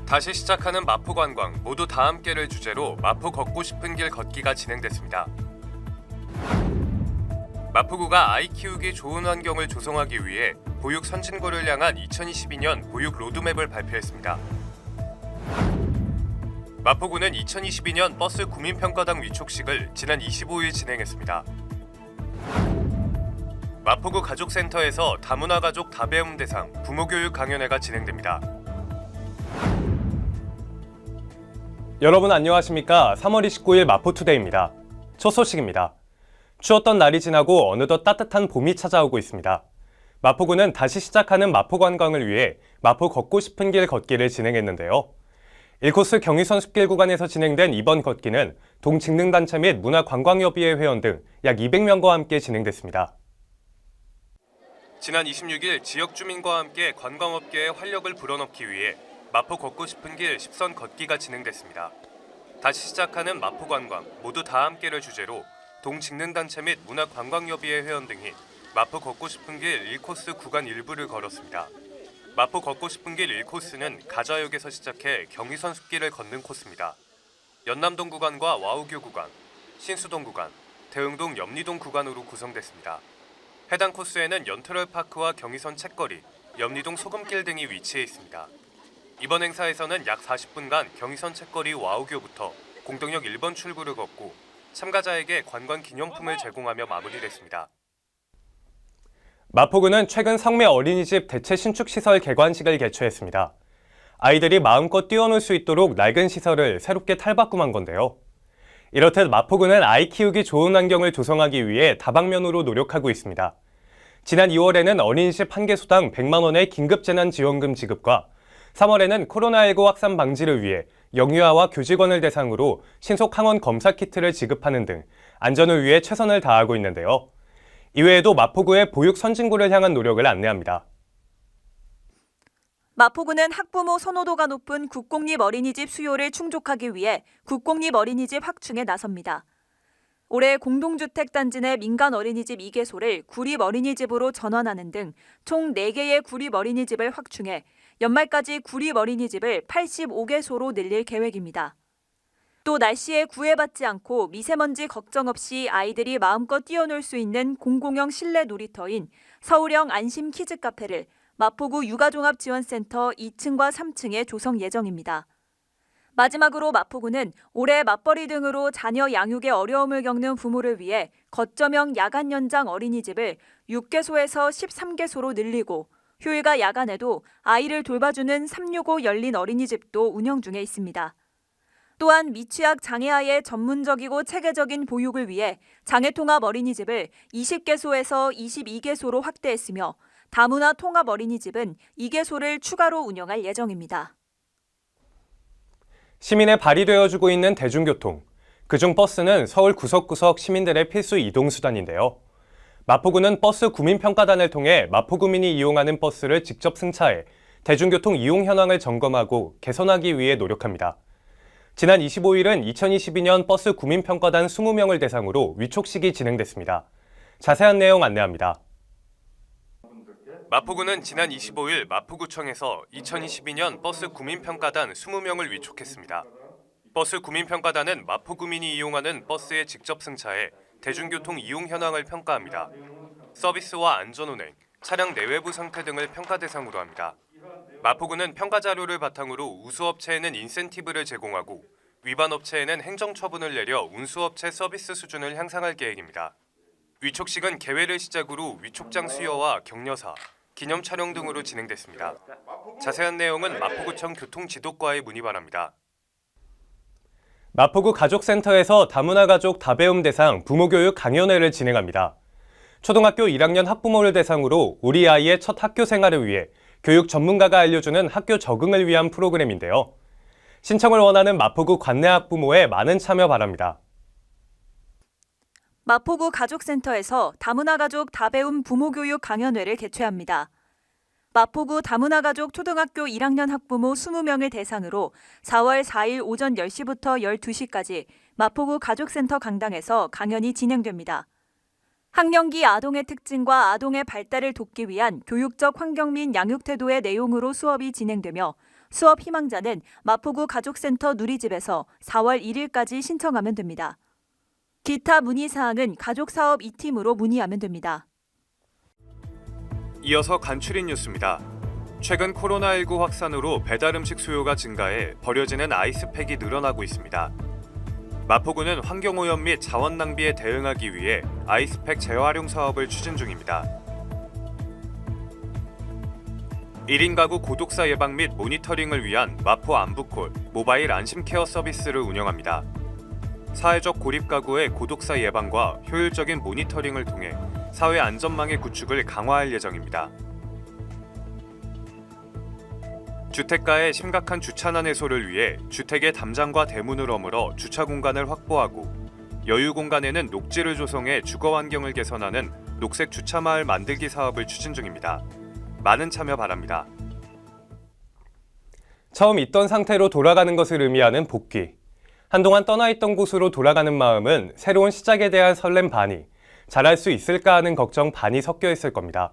다시 시작하는 마포관광 모두 다 함께를 주제로 마포 걷고 싶은 길 걷기가 진행됐습니다. 마포구가 아이 키우기 좋은 환경을 조성하기 위해 보육 선진국을 향한 2022년 보육 로드맵을 발표했습니다. 마포구는 2022년 버스 구민평가당 위촉식을 지난 25일 진행했습니다. 마포구 가족센터에서 다문화 가족 다배움 대상 부모교육 강연회가 진행됩니다. 여러분 안녕하십니까? 3월 29일 마포투데이입니다. 첫 소식입니다. 추웠던 날이 지나고 어느덧 따뜻한 봄이 찾아오고 있습니다. 마포구는 다시 시작하는 마포관광을 위해 마포 걷고 싶은 길 걷기를 진행했는데요. 1코스 경의선 숲길 구간에서 진행된 이번 걷기는 동직능단체 및 문화관광협의회 회원 등 약 200명과 함께 진행됐습니다. 지난 26일 지역 주민과 함께 관광업계의 활력을 불어넣기 위해 마포 걷고 싶은 길 10선 걷기가 진행됐습니다. 다시 시작하는 마포관광 모두 다 함께를 주제로 동직능단체 및 문화관광협의회 회원 등이 마포 걷고 싶은 길 1코스 구간 일부를 걸었습니다. 마포 걷고 싶은 길 1코스는 가자역에서 시작해 경의선 숲길을 걷는 코스입니다. 연남동 구간과 와우교 구간, 신수동 구간, 대흥동 염리동 구간으로 구성됐습니다. 해당 코스에는 연트럴파크와 경의선 책거리, 염리동 소금길 등이 위치해 있습니다. 이번 행사에서는 약 40분간 경의선 책거리 와우교부터 공동역 1번 출구를 걷고 참가자에게 관광 기념품을 제공하며 마무리됐습니다. 마포구는 최근 성매 어린이집 대체 신축 시설 개관식을 개최했습니다. 아이들이 마음껏 뛰어놀 수 있도록 낡은 시설을 새롭게 탈바꿈한 건데요. 이렇듯 마포구는 아이 키우기 좋은 환경을 조성하기 위해 다방면으로 노력하고 있습니다. 지난 2월에는 어린이집 한 개소당 100만 원의 긴급재난지원금 지급과 3월에는 코로나19 확산 방지를 위해 영유아와 교직원을 대상으로 신속 항원 검사 키트를 지급하는 등 안전을 위해 최선을 다하고 있는데요. 이외에도 마포구의 보육 선진국을 향한 노력을 안내합니다. 마포구는 학부모 선호도가 높은 국공립 어린이집 수요를 충족하기 위해 국공립 어린이집 확충에 나섭니다. 올해 공동주택 단지 내 민간 어린이집 2개소를 구립 어린이집으로 전환하는 등 총 4개의 구립 어린이집을 확충해 연말까지 구립 어린이집을 85개소로 늘릴 계획입니다. 또 날씨에 구애받지 않고 미세먼지 걱정 없이 아이들이 마음껏 뛰어놀 수 있는 공공형 실내 놀이터인 서울형 안심 키즈 카페를 마포구 육아종합지원센터 2층과 3층에 조성 예정입니다. 마지막으로 마포구는 올해 맞벌이 등으로 자녀 양육에 어려움을 겪는 부모를 위해 거점형 야간 연장 어린이집을 6개소에서 13개소로 늘리고 휴일과 야간에도 아이를 돌봐주는 365 열린 어린이집도 운영 중에 있습니다. 또한 미취학 장애아의 전문적이고 체계적인 보육을 위해 장애통합 어린이집을 20개소에서 22개소로 확대했으며 다문화 통합 어린이집은 2개소를 추가로 운영할 예정입니다. 시민의 발이 되어주고 있는 대중교통. 그중 버스는 서울 구석구석 시민들의 필수 이동수단인데요. 마포구는 버스 구민평가단을 통해 마포구민이 이용하는 버스를 직접 승차해 대중교통 이용 현황을 점검하고 개선하기 위해 노력합니다. 지난 25일은 2022년 버스 구민평가단 20명을 대상으로 위촉식이 진행됐습니다. 자세한 내용 안내합니다. 마포구는 지난 25일 마포구청에서 2022년 버스 구민평가단 20명을 위촉했습니다. 버스 구민평가단은 마포구민이 이용하는 버스에 직접 승차해 대중교통 이용 현황을 평가합니다. 서비스와 안전운행, 차량 내외부 상태 등을 평가 대상으로 합니다. 마포구는 평가 자료를 바탕으로 우수업체에는 인센티브를 제공하고 위반 업체에는 행정처분을 내려 운수업체 서비스 수준을 향상할 계획입니다. 위촉식은 개회를 시작으로 위촉장 수여와 격려사, 기념 촬영 등으로 진행됐습니다. 자세한 내용은 마포구청 교통지도과에 문의 바랍니다. 마포구 가족센터에서 다문화 가족 다배움 대상 부모교육 강연회를 진행합니다. 초등학교 1학년 학부모를 대상으로 우리 아이의 첫 학교 생활을 위해 교육 전문가가 알려주는 학교 적응을 위한 프로그램인데요. 신청을 원하는 마포구 관내 학부모의 많은 참여 바랍니다. 마포구 가족센터에서 다문화 가족 다배움 부모교육 강연회를 개최합니다. 마포구 다문화 가족 초등학교 1학년 학부모 20명을 대상으로 4월 4일 오전 10시부터 12시까지 마포구 가족센터 강당에서 강연이 진행됩니다. 학령기 아동의 특징과 아동의 발달을 돕기 위한 교육적 환경 및 양육 태도의 내용으로 수업이 진행되며 수업 희망자는 마포구 가족센터 누리집에서 4월 1일까지 신청하면 됩니다. 기타 문의사항은 가족사업 2팀으로 문의하면 됩니다. 이어서 간추린 뉴스입니다. 최근 코로나19 확산으로 배달 음식 수요가 증가해 버려지는 아이스팩이 늘어나고 있습니다. 마포구는 환경오염 및 자원 낭비에 대응하기 위해 아이스팩 재활용 사업을 추진 중입니다. 1인 가구 고독사 예방 및 모니터링을 위한 마포 안부콜 모바일 안심케어 서비스를 운영합니다. 사회적 고립 가구의 고독사 예방과 효율적인 모니터링을 통해 사회 안전망의 구축을 강화할 예정입니다. 주택가의 심각한 주차난 해소를 위해 주택의 담장과 대문을 허물어 주차 공간을 확보하고 여유 공간에는 녹지를 조성해 주거 환경을 개선하는 녹색 주차 마을 만들기 사업을 추진 중입니다. 많은 참여 바랍니다. 처음 있던 상태로 돌아가는 것을 의미하는 복귀. 한동안 떠나 있던 곳으로 돌아가는 마음은 새로운 시작에 대한 설렘 반이, 잘할 수 있을까 하는 걱정 반이 섞여 있을 겁니다.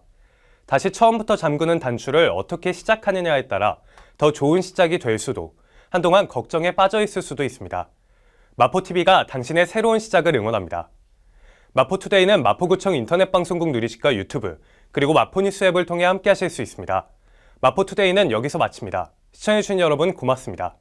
다시 처음부터 잠그는 단추를 어떻게 시작하느냐에 따라 더 좋은 시작이 될 수도, 한동안 걱정에 빠져 있을 수도 있습니다. 마포TV가 당신의 새로운 시작을 응원합니다. 마포투데이는 마포구청 인터넷방송국 누리집과 유튜브, 그리고 마포뉴스 앱을 통해 함께 하실 수 있습니다. 마포투데이는 여기서 마칩니다. 시청해주신 여러분 고맙습니다.